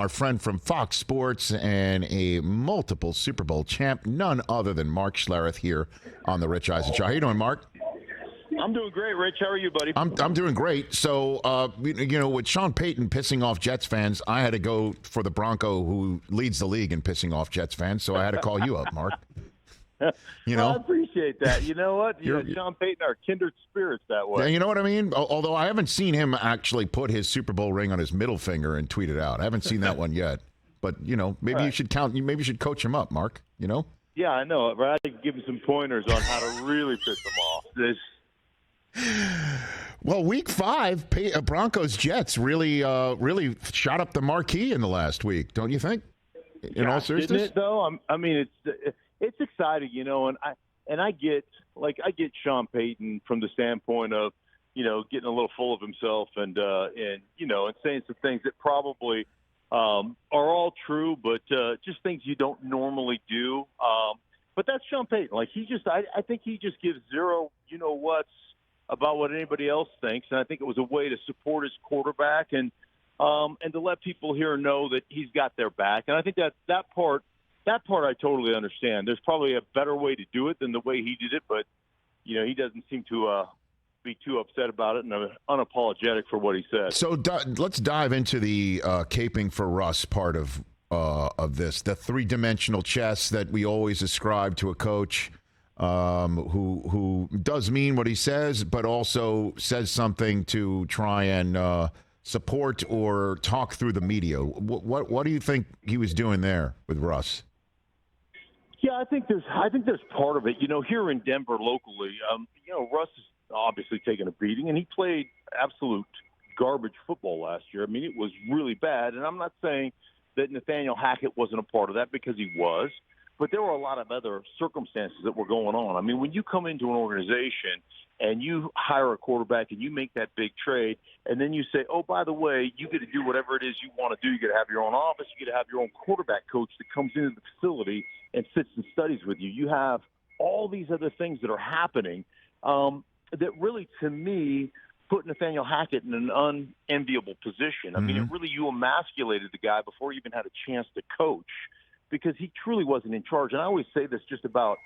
our friend from Fox Sports and a multiple Super Bowl champ, none other than Mark Schlereth here on the Rich Eisen Show. How you doing, Mark? I'm doing great, Rich. How are you, buddy? I'm doing great. So, with Sean Payton pissing off Jets fans, I had to go for the Bronco who leads the league in pissing off Jets fans, so I had to call you up, Mark. Well, I appreciate that. You know what? Sean Payton are kindred spirits that way. Yeah, you know what I mean? Although I haven't seen him actually put his Super Bowl ring on his middle finger and tweet it out. I haven't seen that one yet. But, maybe you should maybe you should coach him up, Mark, Yeah, I know. But I could give him some pointers on how to really piss him off. Well, week 5, Broncos Jets really shot up the marquee in the last week, don't you think? In all seriousness, didn't it though? I mean, it's exciting, and I get Sean Payton from the standpoint of getting a little full of himself and saying some things that probably are all true, but just things you don't normally do. But that's Sean Payton. Like I think he just gives zero what's about what anybody else thinks, and I think it was a way to support his quarterback and to let people here know that he's got their back. And I think that part I totally understand. There's probably a better way to do it than the way he did it, but he doesn't seem to be too upset about it and unapologetic for what he said. So let's dive into the caping for Russ part of this, the three-dimensional chess that we always ascribe to a coach. Who does mean what he says, but also says something to try and support or talk through the media. What do you think he was doing there with Russ? Yeah, I think there's part of it. Here in Denver locally, Russ is obviously taking a beating, and he played absolute garbage football last year. I mean, it was really bad, and I'm not saying that Nathaniel Hackett wasn't a part of that, because he was. But there were a lot of other circumstances that were going on. I mean, when you come into an organization and you hire a quarterback and you make that big trade, and then you say, oh, by the way, you get to do whatever it is you want to do. You get to have your own office. You get to have your own quarterback coach that comes into the facility and sits and studies with you. You have all these other things that are happening that really, to me, put Nathaniel Hackett in an unenviable position. I mean, it really, you emasculated the guy before he even had a chance to coach, because he truly wasn't in charge. And I always say this just about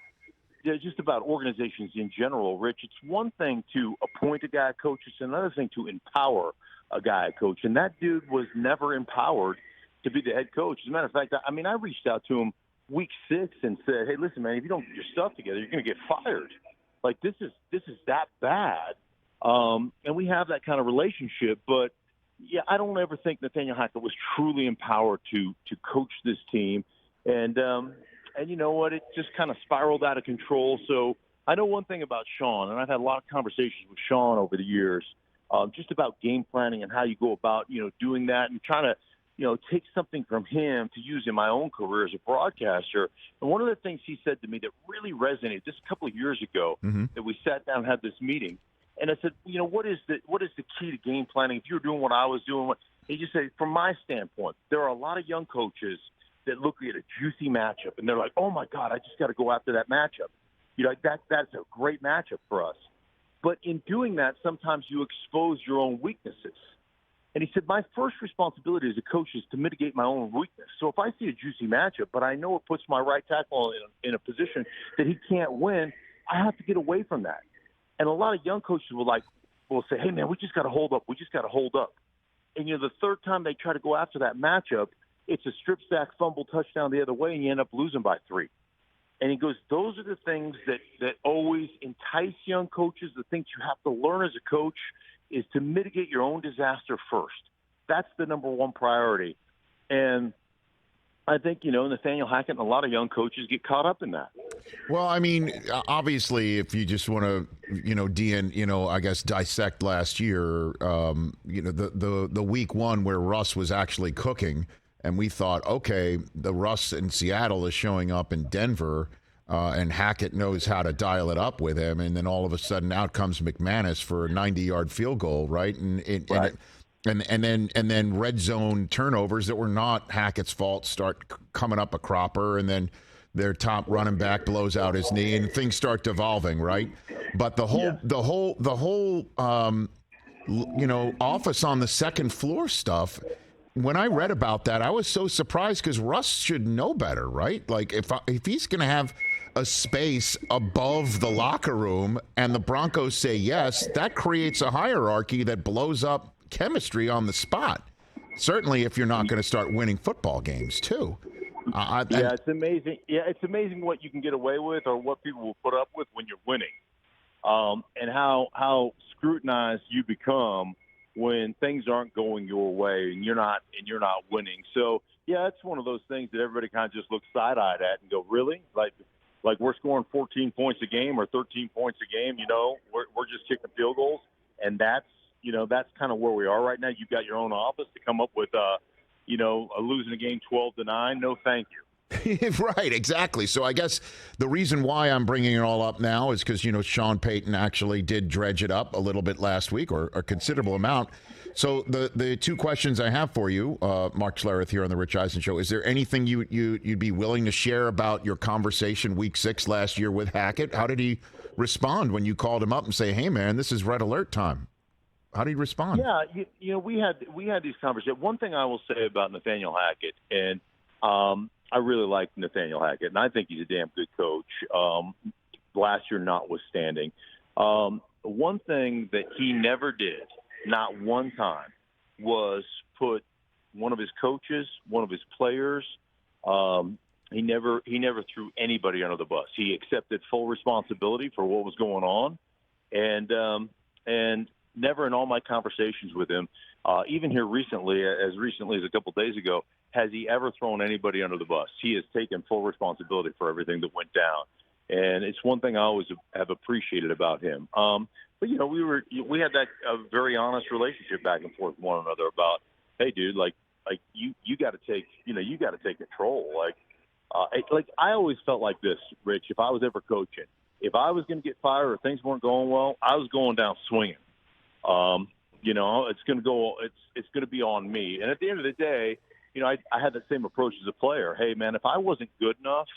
organizations in general, Rich. It's one thing to appoint a guy a coach. It's another thing to empower a guy a coach. And that dude was never empowered to be the head coach. As a matter of fact, I reached out to him week 6 and said, hey, listen, man, if you don't get your stuff together, you're going to get fired. Like, this is that bad. And we have that kind of relationship. But, yeah, I don't ever think Nathaniel Hackett was truly empowered to coach this team. And you know what? It just kind of spiraled out of control. So I know one thing about Sean, and I've had a lot of conversations with Sean over the years, just about game planning and how you go about, doing that and trying to, take something from him to use in my own career as a broadcaster. And one of the things he said to me that really resonated just a couple of years ago, that we sat down and had this meeting, and I said, what is the key to game planning? If you're doing what I was doing, he just said, from my standpoint, there are a lot of young coaches that look at a juicy matchup, and they're like, oh, my God, I just got to go after that matchup. That's a great matchup for us. But in doing that, sometimes you expose your own weaknesses. And he said, my first responsibility as a coach is to mitigate my own weakness. So if I see a juicy matchup, but I know it puts my right tackle in a position that he can't win, I have to get away from that. And a lot of young coaches will say, hey, man, we just got to hold up. We just got to hold up. And, the third time they try to go after that matchup, it's a strip sack, fumble, touchdown the other way, and you end up losing by 3. And he goes, those are the things that always entice young coaches. The things you have to learn as a coach is to mitigate your own disaster first. That's the number one priority. And I think, Nathaniel Hackett and a lot of young coaches get caught up in that. Well, I mean, obviously, if you just want to, I guess dissect last year, the week 1 where Russ was actually cooking, and we thought, okay, the Russ in Seattle is showing up in Denver, and Hackett knows how to dial it up with him. And then all of a sudden, out comes McManus for a 90-yard field goal, right? And then red zone turnovers that were not Hackett's fault start coming up a cropper, and then their top running back blows out his knee, and things start devolving, right? But the whole office on the second floor stuff. when I read about that, I was so surprised because Russ should know better, right? Like if he's going to have a space above the locker room and the Broncos say yes, that creates a hierarchy that blows up chemistry on the spot. Certainly, if you're not going to start winning football games too. It's amazing. Yeah, it's amazing what you can get away with or what people will put up with when you're winning, and how scrutinized you become when things aren't going your way and you're not winning. So yeah, it's one of those things that everybody kind of just looks side-eyed at and go, really? Like we're scoring 14 points a game or 13 points a game, we're just kicking field goals, and that's kind of where we are right now. You've got your own office to come up with losing a game 12-9. No, thank you. Right, exactly. So I guess the reason why I'm bringing it all up now is because, Sean Payton actually did dredge it up a little bit last week, or a considerable amount. So the two questions I have for you, Mark Schlereth here on the Rich Eisen Show, is there anything you'd be willing to share about your conversation week 6 last year with Hackett? How did he respond when you called him up and say, hey, man, this is red alert time? How did he respond? Yeah, we had these conversations. One thing I will say about Nathaniel Hackett, and I really like Nathaniel Hackett, and I think he's a damn good coach, last year notwithstanding. One thing that he never did, not one time, was put one of his coaches, one of his players. He never threw anybody under the bus. He accepted full responsibility for what was going on, and never in all my conversations with him, even here recently as a couple of days ago, has he ever thrown anybody under the bus. He has taken full responsibility for everything that went down. And it's one thing I always have appreciated about him. But we had that very honest relationship back and forth with one another about, hey, dude, like you got to take control. I always felt like this, Rich. If I was ever coaching, if I was going to get fired or things weren't going well, I was going down swinging. It's going to be on me. And at the end of the day, I had the same approach as a player. Hey, man, if I wasn't good enough,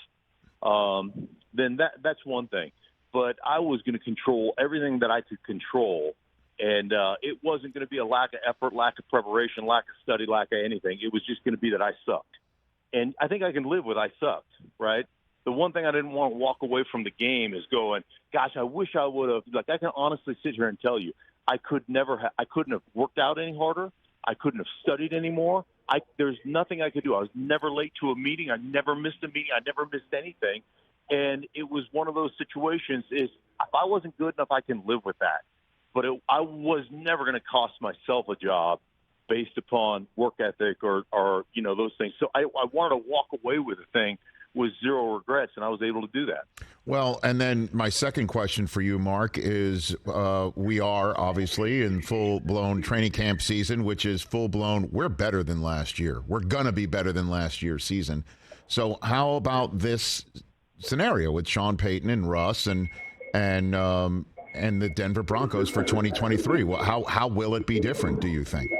then that's one thing. But I was going to control everything that I could control. And it wasn't going to be a lack of effort, lack of preparation, lack of study, lack of anything. It was just going to be that I sucked. And I think I can live with I sucked, right? The one thing I didn't want to walk away from the game is going, gosh, I wish I would have. Like, I can honestly sit here and tell you, I couldn't have worked out any harder. I couldn't have studied anymore. There's nothing I could do. I was never late to a meeting. I never missed a meeting. I never missed anything. And it was one of those situations if I wasn't good enough, I can live with that. But I was never going to cost myself a job based upon work ethic or those things. So I wanted to walk away with a thing with zero regrets, and I was able to do that. Well, and then my second question for you, Mark, is we are obviously in full-blown training camp season, which is full-blown, we're better than last year. We're going to be better than last year's season. So how about this scenario with Sean Payton and Russ and the Denver Broncos for 2023? Well, how will it be different, do you think?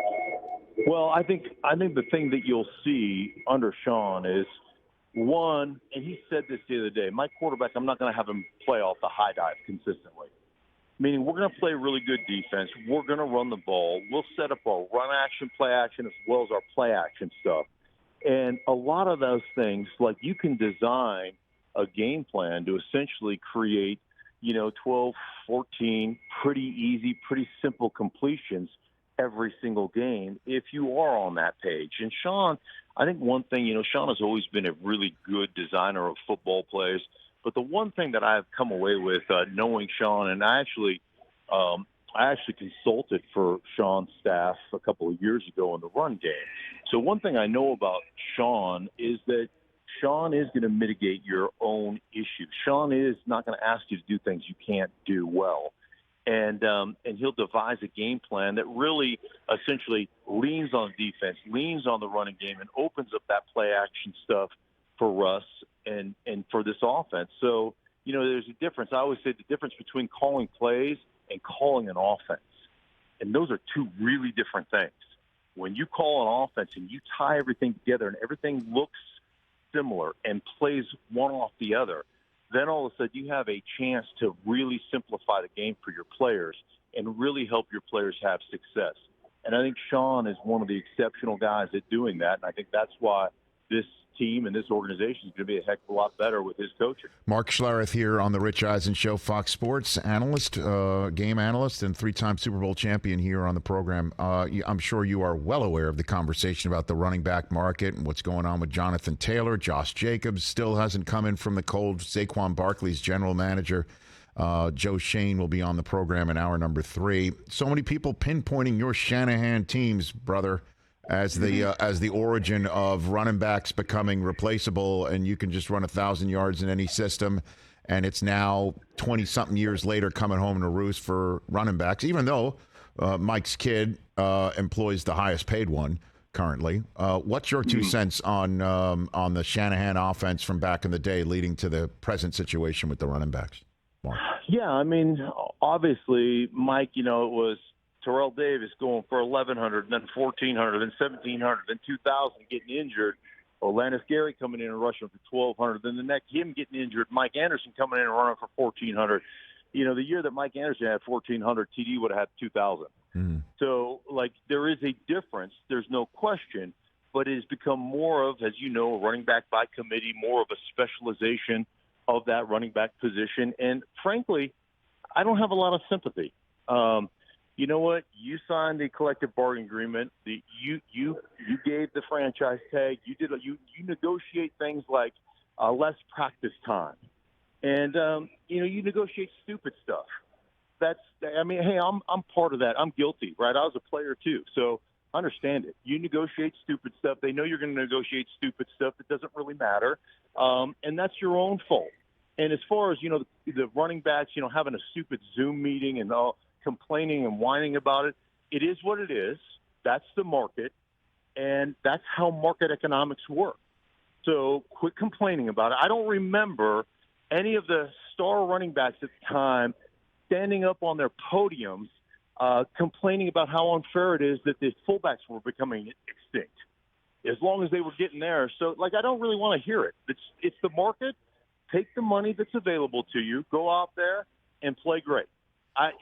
Well, I think the thing that you'll see under Sean is, one, and he said this the other day, my quarterback, I'm not going to have him play off the high dive consistently. Meaning we're going to play really good defense. We're going to run the ball. We'll set up our run action, play action, as well as our play action stuff. And a lot of those things, like you can design a game plan to essentially create, 12, 14 pretty easy, pretty simple completions every single game if you are on that page. And Sean, I think one thing, Sean has always been a really good designer of football plays. But the one thing that I've come away with knowing Sean, and I actually consulted for Sean's staff a couple of years ago in the run game. So one thing I know about Sean is that Sean is going to mitigate your own issues. Sean is not going to ask you to do things you can't do well. And he'll devise a game plan that really essentially leans on defense, leans on the running game, and opens up that play action stuff for Russ and for this offense. So, there's a difference. I always say the difference between calling plays and calling an offense. And those are two really different things. When you call an offense and you tie everything together and everything looks similar and plays one off the other, then all of a sudden you have a chance to really simplify the game for your players and really help your players have success. And I think Sean is one of the exceptional guys at doing that. And I think that's why this team and this organization is going to be a heck of a lot better with his coaching. Mark Schlereth here on the Rich Eisen Show, Fox Sports analyst, game analyst, and three-time Super Bowl champion here on the program. I'm sure you are well aware of the conversation about the running back market and what's going on with Jonathan Taylor. Josh Jacobs still hasn't come in from the cold. Saquon Barkley's general manager, Joe Shane, will be on the program in hour number 3. So many people pinpointing your Shanahan teams, brother, as the origin of running backs becoming replaceable, and you can just run 1,000 yards in any system, and it's now 20-something years later coming home to roost for running backs, even though Mike's kid employs the highest paid one currently. What's your 2 cents on the Shanahan offense from back in the day leading to the present situation with the running backs, Mark? Yeah, I mean, obviously, Mike, it was Terrell Davis going for 1,100, then 1,400, then 1,700, then 2,000, getting injured. Orlando Gary coming in and rushing for 1,200. Then the next, him getting injured. Mike Anderson coming in and running for 1,400. The year that Mike Anderson had 1,400, TD would have had 2,000. Mm-hmm. So, there is a difference. There's no question. But it has become more of, as you know, a running back by committee, more of a specialization of that running back position. And, frankly, I don't have a lot of sympathy. You know what? You signed the collective bargaining agreement. You gave the franchise tag. You negotiate things like less practice time, and you negotiate stupid stuff. Hey, I'm part of that. I'm guilty, right? I was a player too, so I understand it. You negotiate stupid stuff. They know you're going to negotiate stupid stuff that doesn't really matter, and that's your own fault. And as far as the running backs, having a stupid Zoom meeting and all, complaining and whining about it, it is what it is. That's the market, and that's how market economics work. So quit complaining about it. I don't remember any of the star running backs at the time standing up on their podiums complaining about how unfair it is that the fullbacks were becoming extinct, as long as they were getting there. So, I don't really want to hear it. It's the market. Take the money that's available to you, go out there and play great.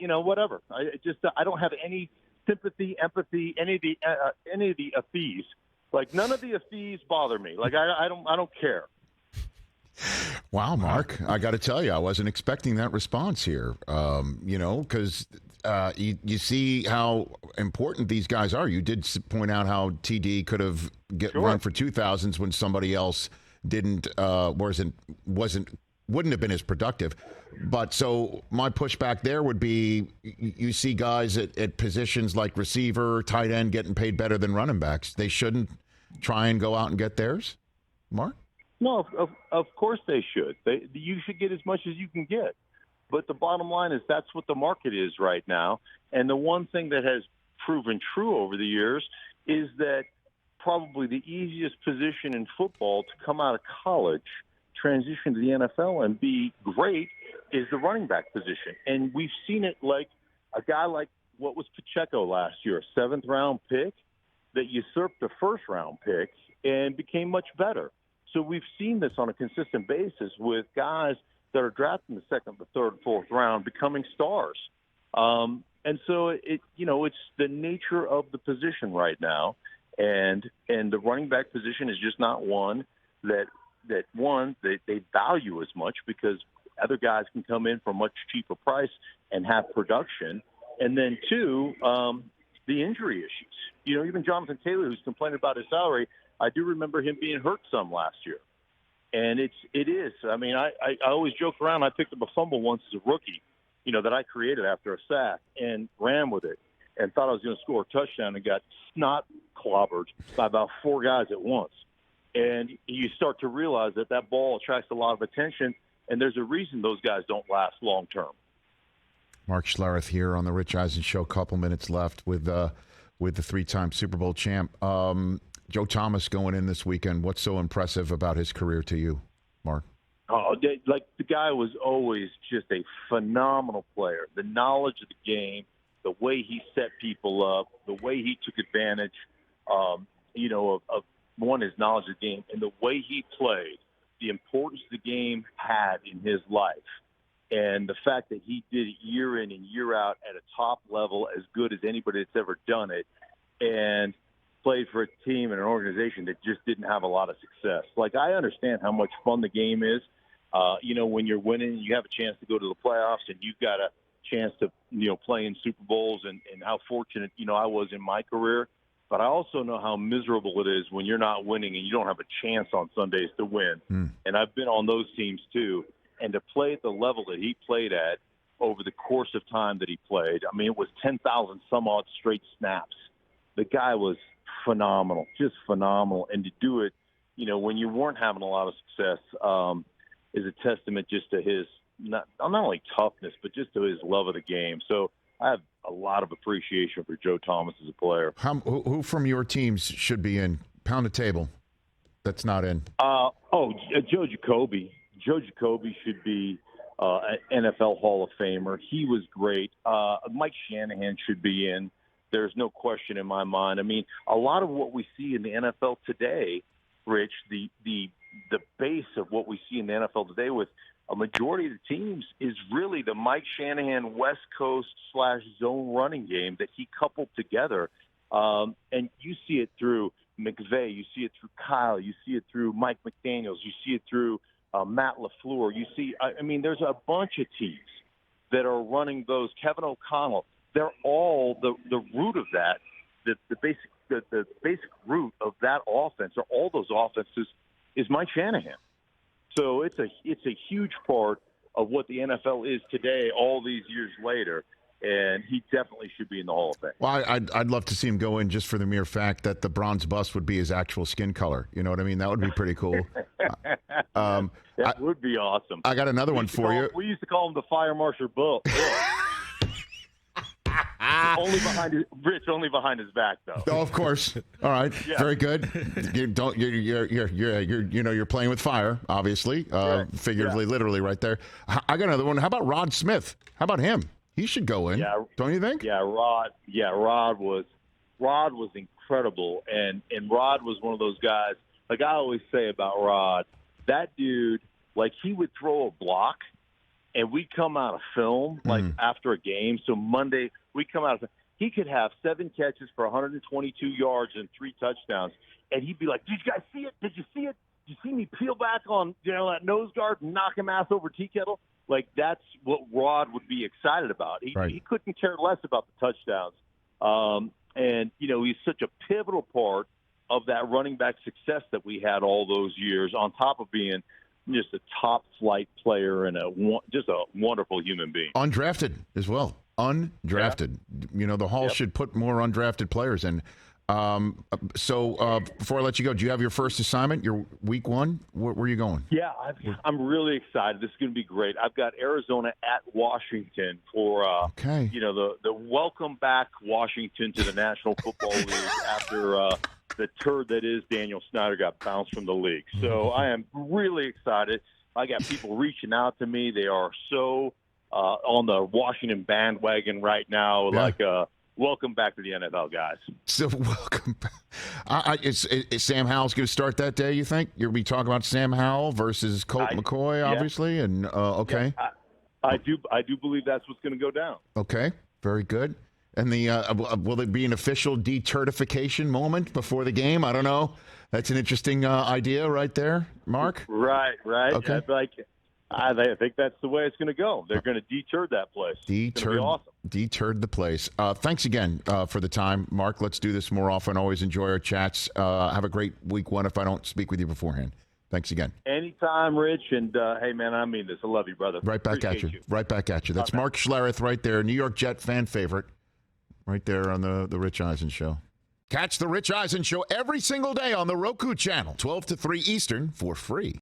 Whatever. I don't have any sympathy, empathy, any of the fees. None of the fees bother me. I don't care. Wow, Mark, I got to tell you, I wasn't expecting that response here. Because you see how important these guys are. You did point out how TD could have run for 2,000s when somebody else wouldn't have been as productive. But so my pushback there would be, you see guys at positions like receiver, tight end getting paid better than running backs. They shouldn't try and go out and get theirs, Mark? No, of course they should. You should get as much as you can get. But the bottom line is that's what the market is right now. And the one thing that has proven true over the years is that probably the easiest position in football to come out of college, transition to the NFL, and be great is the running back position. And we've seen it like a guy like what was Pacheco last year, a 7th-round pick that usurped a first-round pick and became much better. So we've seen this on a consistent basis with guys that are drafted in the 2nd, the 3rd, 4th round becoming stars. And so it's the nature of the position right now. And the running back position is just not one that they value as much, because other guys can come in for a much cheaper price and have production. And then 2, the injury issues. Even Jonathan Taylor, who's complaining about his salary, I do remember him being hurt some last year. And it is. I mean, I always joke around. I picked up a fumble once as a rookie, that I created after a sack and ran with it and thought I was going to score a touchdown and got snot clobbered by about 4 guys at once. And you start to realize that ball attracts a lot of attention, and there's a reason those guys don't last long term. Mark Schlereth here on the Rich Eisen Show. Couple minutes left with the 3-time Super Bowl champ. Joe Thomas going in this weekend. What's so impressive about his career to you, Mark? The guy was always just a phenomenal player. The knowledge of the game, the way he set people up, the way he took advantage, of his knowledge of the game, and the way he played, the importance the game had in his life. And the fact that he did it year in and year out at a top level, as good as anybody that's ever done it, and played for a team and an organization that just didn't have a lot of success. Like, I understand how much fun the game is. When you're winning, you have a chance to go to the playoffs, and you've got a chance to, play in Super Bowls, and how fortunate, I was in my career. But I also know how miserable it is when you're not winning and you don't have a chance on Sundays to win. And I've been on those teams too. And to play at the level that he played at over the course of time that he played, I mean, it was 10,000 some odd straight snaps. The guy was phenomenal, just phenomenal. And to do it, when you weren't having a lot of success, is a testament just to his not only toughness, but just to his love of the game. So I have a lot of appreciation for Joe Thomas as a player. Who from your teams should be in? Pound the table. That's not in. Joe Jacoby. Joe Jacoby should be an NFL Hall of Famer. He was great. Mike Shanahan should be in. There's no question in my mind. I mean, a lot of what we see in the NFL today, Rich, the base of what we see in the NFL today with a majority of the teams is really the Mike Shanahan West Coast / zone running game that he coupled together. And you see it through McVay. You see it through Kyle. You see it through Mike McDaniels. You see it through Matt LaFleur. You see, there's a bunch of teams that are running those. Kevin O'Connell. They're all the root of that. The basic root of that offense, or all those offenses, is Mike Shanahan. So it's a huge part of what the NFL is today, all these years later, and he definitely should be in the Hall of Fame. Well, I'd love to see him go in just for the mere fact that the bronze bust would be his actual skin color. You know what I mean? That would be pretty cool. That would be awesome. I got another one for you. We used to call him the Fire Marshal Bill. Only behind his back, though. Oh, of course. All right. Yeah. Very good. You're playing with fire, obviously, figuratively, literally, right there. I got another one. How about Rod Smith? How about him? He should go in. Yeah, don't you think? Yeah, Rod was incredible, and Rod was one of those guys. Like I always say about Rod, that dude, like he would throw a block. And we come out of film, like after a game. So Monday, we come out of he could have 7 catches for 122 yards and 3 touchdowns. And he'd be like, did you guys see it? Did you see it? Did you see me peel back on that nose guard and knock him ass over tea kettle? Like, that's what Rod would be excited about. He couldn't care less about the touchdowns. And, he's such a pivotal part of that running back success that we had all those years, on top of being – just a top flight player and just a wonderful human being. Undrafted as well. Undrafted. Yeah. The Hall should put more undrafted players in. So before I let you go, do you have your first assignment, your week 1? Where are you going? Yeah, I'm really excited. This is going to be great. I've got Arizona at Washington for, the welcome back Washington to the National Football League after the turd that is Daniel Snyder got bounced from the league. So I am really excited. I got people reaching out to me. They are so on the Washington bandwagon right now, welcome back to the NFL, guys. So welcome back. Is Sam Howell's going to start that day, you think? You'll be talking about Sam Howell versus Colt McCoy, obviously? And okay. Yeah, I do believe that's what's going to go down. Okay, very good. And will there be an official deturtification moment before the game? I don't know. That's an interesting idea right there, Mark. Right. Okay. I think that's the way it's going to go. They're going to deter that place. It's going to be awesome. Deterred the place. Thanks again for the time, Mark. Let's do this more often. Always enjoy our chats. Have a great week 1 if I don't speak with you beforehand. Thanks again. Anytime, Rich. And, hey, man, I mean this. I love you, brother. Right back at you. Right back at you. That's Mark Schlereth right there, New York Jet fan favorite, right there on the Rich Eisen Show. Catch the Rich Eisen Show every single day on the Roku channel, 12 to 3 Eastern, for free.